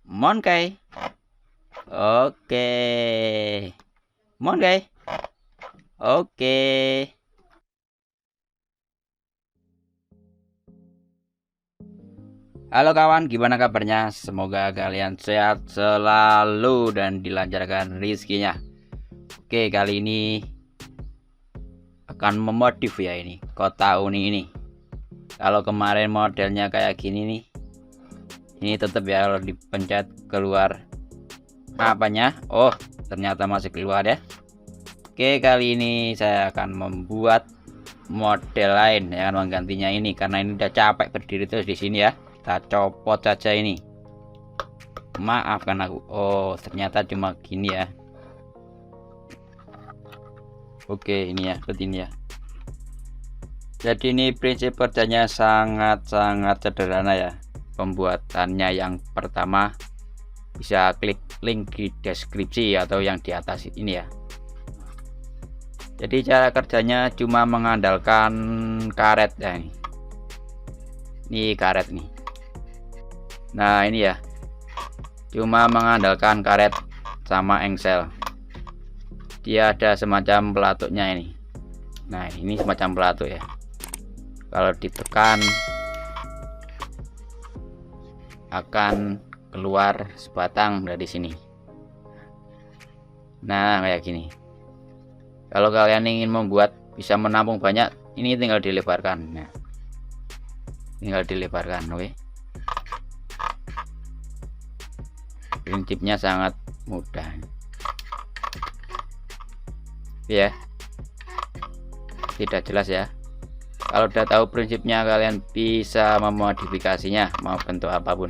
Mon kai. Oke. Mon kai. Oke. Halo kawan, gimana kabarnya? Semoga kalian sehat selalu dan dilancarkan rezekinya. Oke, kali ini akan memodif ya ini kota uni ini. Kalau kemarin modelnya kayak gini nih, ini tetap ya kalau dipencet keluar apanya. Oh, ternyata masih keluar ya. Oke, kali ini saya akan membuat model lain yang akan menggantinya ini karena ini udah capek berdiri terus di sini ya. Kita copot saja ini. Maafkan aku. Oh, ternyata cuma gini ya. Oke, ini ya, seperti ini ya. Jadi ini prinsip kerjanya sangat-sangat sederhana ya. Pembuatannya yang pertama bisa klik link di deskripsi atau yang di atas ini ya. Jadi cara kerjanya cuma mengandalkan karet ya ini. Ini karet nih. Nah, ini ya. Cuma mengandalkan karet sama engsel. Dia ada semacam pelatuknya ini. Nah, ini semacam pelatuk ya. Kalau ditekan akan keluar sebatang dari sini. Nah, kayak gini. Kalau kalian ingin membuat bisa menampung banyak, ini tinggal dilebarkan. Nah, tinggal dilebarkan, oke. Prinsipnya sangat mudah ya. Tidak jelas ya. Kalau udah tahu prinsipnya, kalian bisa memodifikasinya mau bentuk apapun.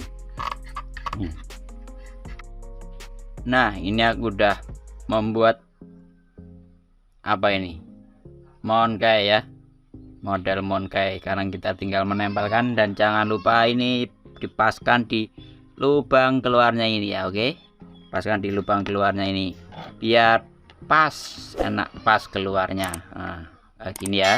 Nah, ini aku udah membuat apa ini, monkai ya, model monkai. Sekarang kita tinggal menempelkan dan jangan lupa ini dipaskan di lubang keluarnya ini ya. Oke, paskan di lubang keluarnya ini biar pas, enak pas keluarnya. Nah, gini ya.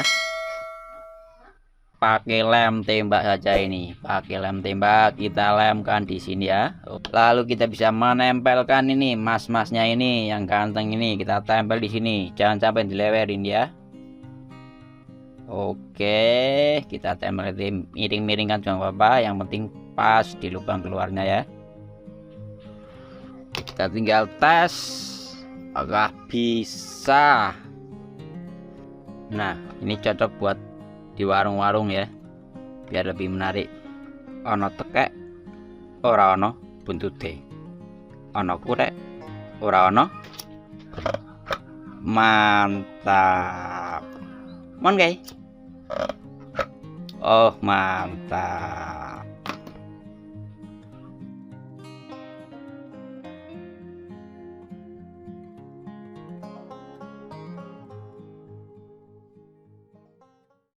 Pakai lem tembak saja ini, pakai lem tembak kita lemkan di sini ya. Lalu kita bisa menempelkan ini mas-masnya ini yang ganteng ini, kita tempel di sini, jangan sampai dilewerin ya. Oke, kita tempel miring-miringkan juga apa-apa, yang penting pas di lubang keluarnya ya. Kita tinggal tes apakah bisa. Nah, ini cocok buat di warung-warung ya, biar lebih menarik. Ono tekek ora ono buntute, ono kurek ora ono. Mantap, mon guys. Oh, mantap.